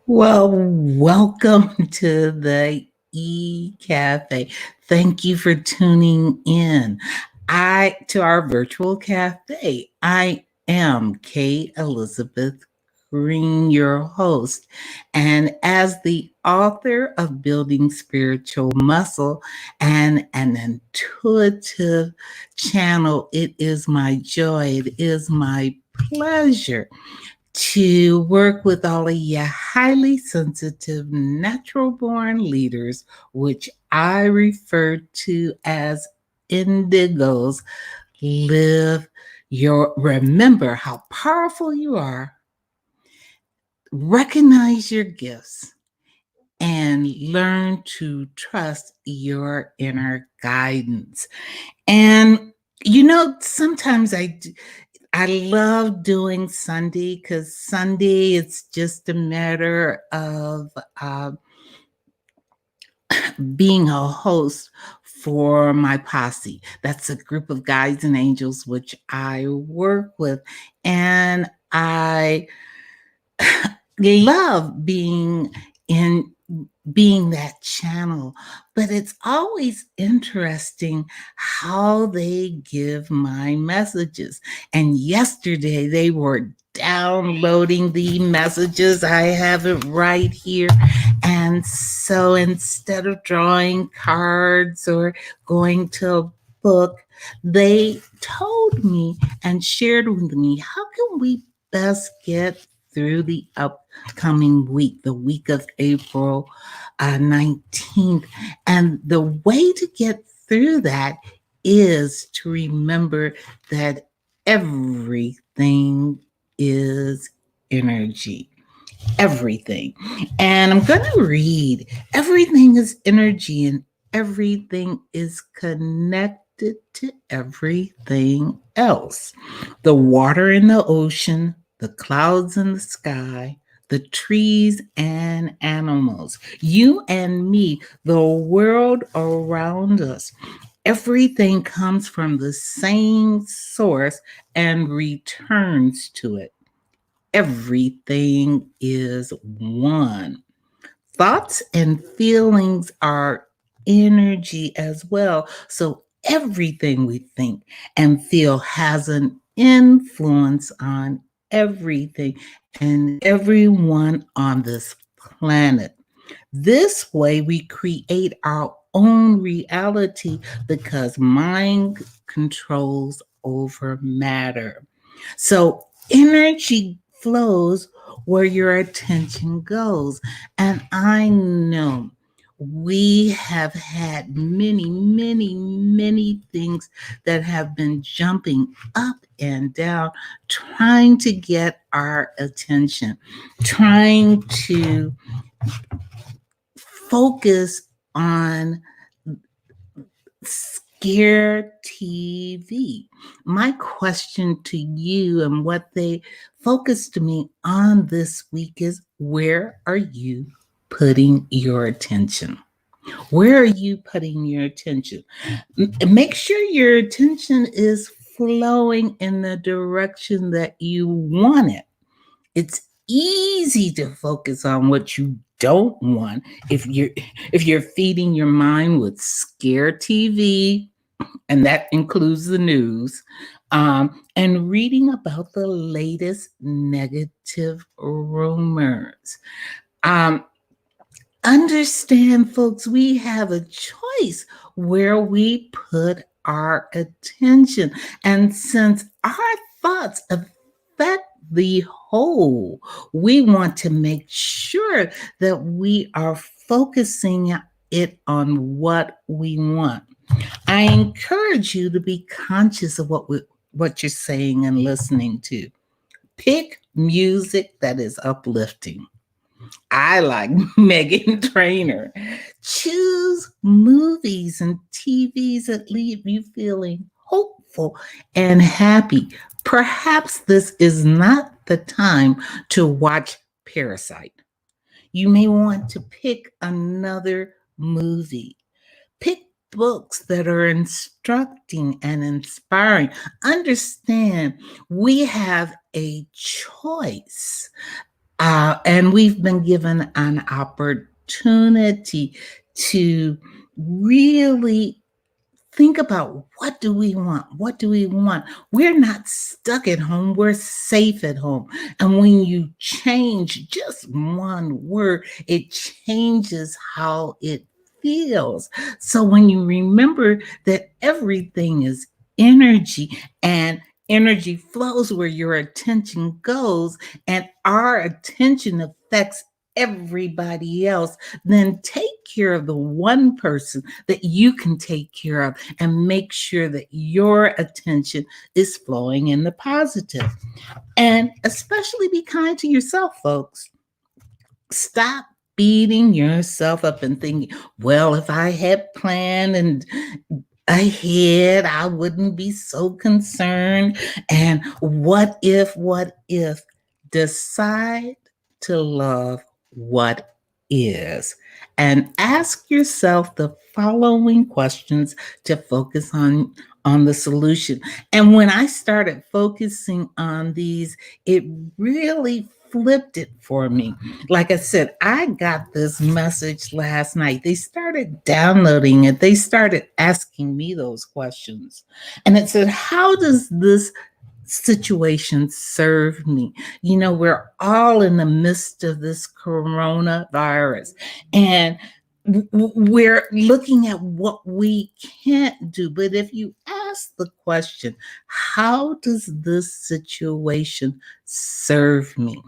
Well, welcome to the Cafe. Thank you for tuning in. I to our virtual cafe. I am Kay Elizabeth Green, your host, and as the author of Building Spiritual Muscle and an intuitive channel, it is my joy, it is my pleasure to work with all of you highly sensitive, natural born leaders, which I refer to as indigos. Remember how powerful you are, recognize your gifts, and learn to trust your inner guidance. And sometimes I love doing Sunday because Sunday it's just a matter of being a host for my posse. That's a group of guides and angels which I work with, and I love in being that channel. But it's always interesting how they give my messages. And yesterday they were downloading the messages. I have it right here. And so instead of drawing cards or going to a book, they told me and shared with me, how can we best get through the upcoming week, the week of April 19th. And the way to get through that is to remember that everything is energy. Everything. And I'm going to read everything is energy and everything is connected to everything else. The water in the ocean, the clouds in the sky, the trees and animals, you and me, the world around us. Everything comes from the same source and returns to it. Everything is one. Thoughts and feelings are energy as well. So everything we think and feel has an influence on everything and everyone on this planet. This way, we create our own reality because mind controls over matter. So energy flows where your attention goes. And I know we have had many, many, many things that have been jumping up and down, trying to get our attention, trying to focus on scare TV. My question to you and what they focused me on this week is, where are you putting your attention? Where are you putting your attention? Make sure your attention is flowing in the direction that you want it. It's easy to focus on what you don't want if you're feeding your mind with scare TV, and that includes the news, and reading about the latest negative rumors. Um, Understand, folks, we have a choice where we put our attention. And since our thoughts affect the whole, we want to make sure that we are focusing it on what we want. I encourage you to be conscious of what you're saying and listening to. Pick music that is uplifting. I like Megan Trainor. Choose movies and TVs that leave you feeling hopeful and happy. Perhaps this is not the time to watch Parasite. You may want to pick another movie. Pick books that are instructing and inspiring. Understand we have a choice. And we've been given an opportunity to really think about what do we want? What do we want? We're not stuck at home. We're safe at home. And when you change just one word, it changes how it feels. So when you remember that everything is energy and energy flows where your attention goes, and our attention affects everybody else, then take care of the one person that you can take care of and make sure that your attention is flowing in the positive. And especially be kind to yourself, folks. Stop beating yourself up and thinking, well, if I had planned and ahead, I wouldn't be so concerned. And what if? Decide to love what is. And ask yourself the following questions to focus on the solution. And when I started focusing on these, it really flipped it for me. Like I said, I got this message last night. They started downloading it. They started asking me those questions. And it said, how does this situation serve me? You know, we're all in the midst of this coronavirus, and we're looking at what we can't do. But if you ask the question, how does this situation serve me?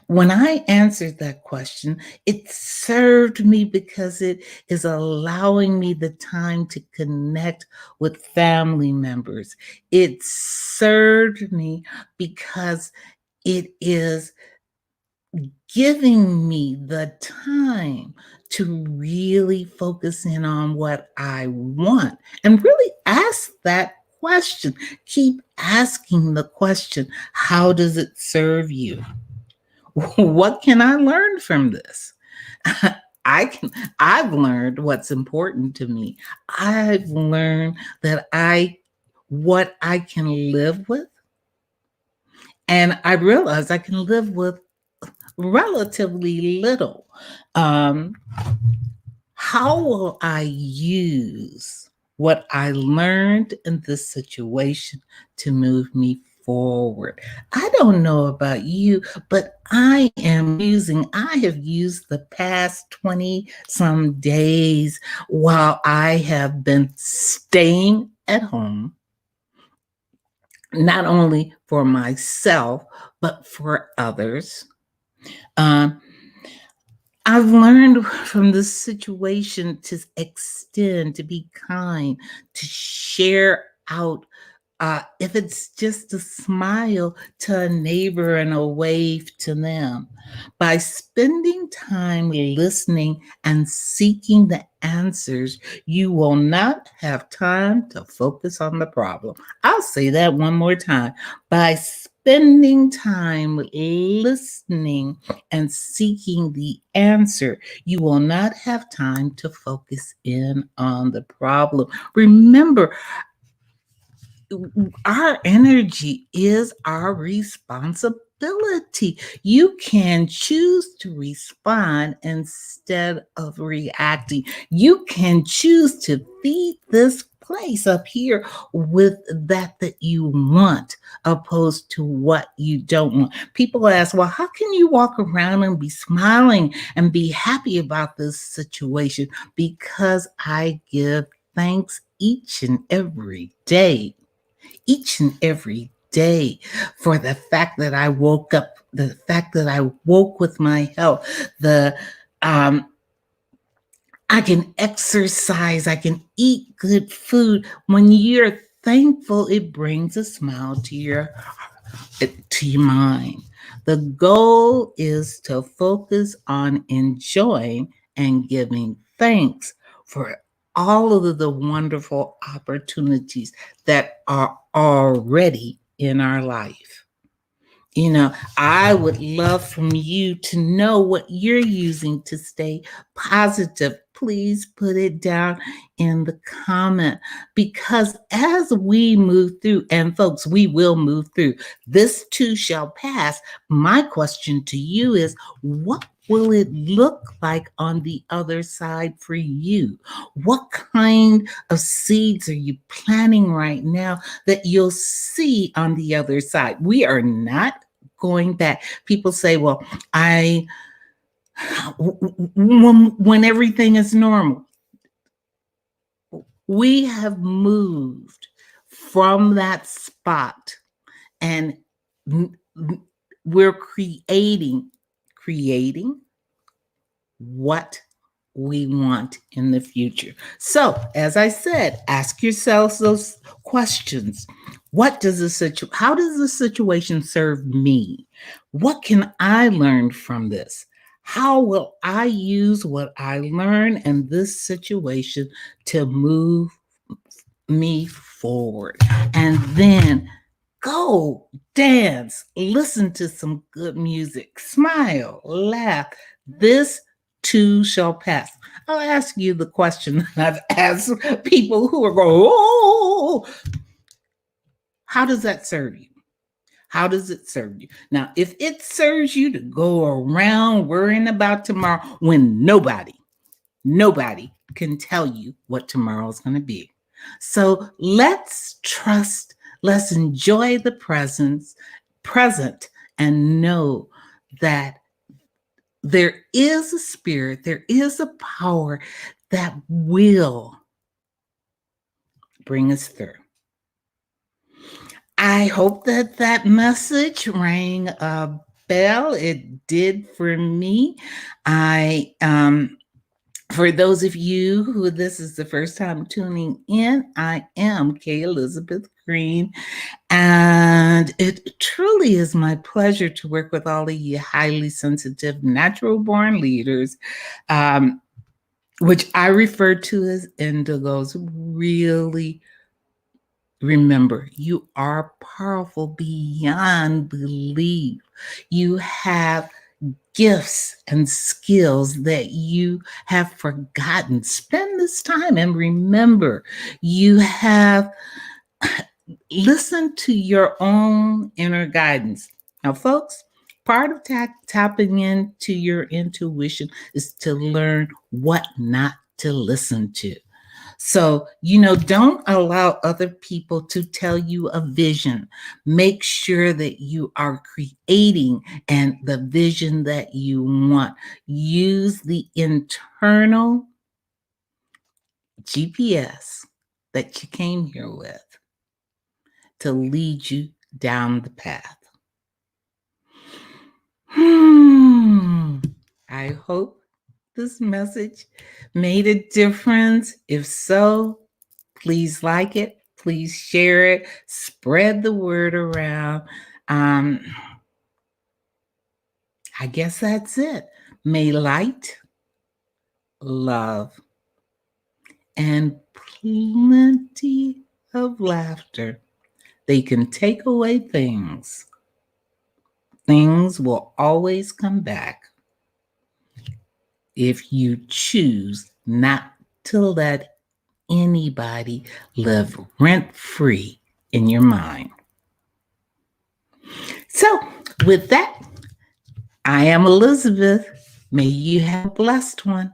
When I answered that question, it served me because it is allowing me the time to connect with family members. It served me because it is giving me the time to really focus in on what I want and really ask that question. Keep asking the question, how does it serve you? What can I learn from this? I can I've learned what's important to me. I've learned that I what I can live with, and I realize I can live with relatively little. Um, how will I use what I learned in this situation to move me forward? I don't know about you, but I have used the past 20 some days while I have been staying at home, not only for myself, but for others. Um, I've learned from this situation to extend, to be kind, to share out. If it's just a smile to a neighbor and a wave to them, by spending time listening and seeking the answers, you will not have time to focus on the problem. I'll say that one more time. By spending time listening and seeking the answer, you will not have time to focus in on the problem. Remember, our energy is our responsibility. You can choose to respond instead of reacting. You can choose to feed this place up here with that you want, opposed to what you don't want. People ask, well, how can you walk around and be smiling and be happy about this situation? Because I give thanks each and every day, for the fact that I woke up, the fact that I woke with my health, the um, I can exercise, I can eat good food. When you're thankful, it brings a smile to your mind. The goal is to focus on enjoying and giving thanks for all of the wonderful opportunities that are already in our life. I would love from you to know what you're using to stay positive. Please put it down in the comment, because as we move through, and folks, we will move through, this too shall pass. My question to you is, what will it look like on the other side for you? What kind of seeds are you planting right now that you'll see on the other side? We are not going back. People say, well, when everything is normal, we have moved from that spot, and we're creating what we want in the future. So, as I said, ask yourselves those questions. How does the situation serve me? What can I learn from this? How will I use what I learn in this situation to move me forward? And then go dance, listen to some good music, smile, laugh. This too shall pass. I'll ask you the question that I've asked people who are going, oh, how does that serve you? How does it serve you? Now, if it serves you to go around worrying about tomorrow when nobody can tell you what tomorrow's going to be. So let's trust, let's enjoy the present, and know that there is a spirit, there is a power that will bring us through. I hope that that message rang a bell. It did for me. For those of you who this is the first time tuning in, I am Kay Elizabeth Green, and it truly is my pleasure to work with all of you highly sensitive, natural born leaders, which I refer to as indigos. Really remember, you are powerful beyond belief. You have gifts and skills that you have forgotten. Spend this time and remember, you have listened to your own inner guidance. Now, folks, part of tapping into your intuition is to learn what not to listen to. So, don't allow other people to tell you a vision. Make sure that you are creating and the vision that you want. Use the internal GPS that you came here with to lead you down the path. I hope this message made a difference. If so, please like it, please share it, spread the word around. I guess that's it. May light, love, and plenty of laughter. They can take away things. Things will always come back if you choose not to let anybody live rent-free in your mind. So, with that, I am Elizabeth. May you have a blessed one.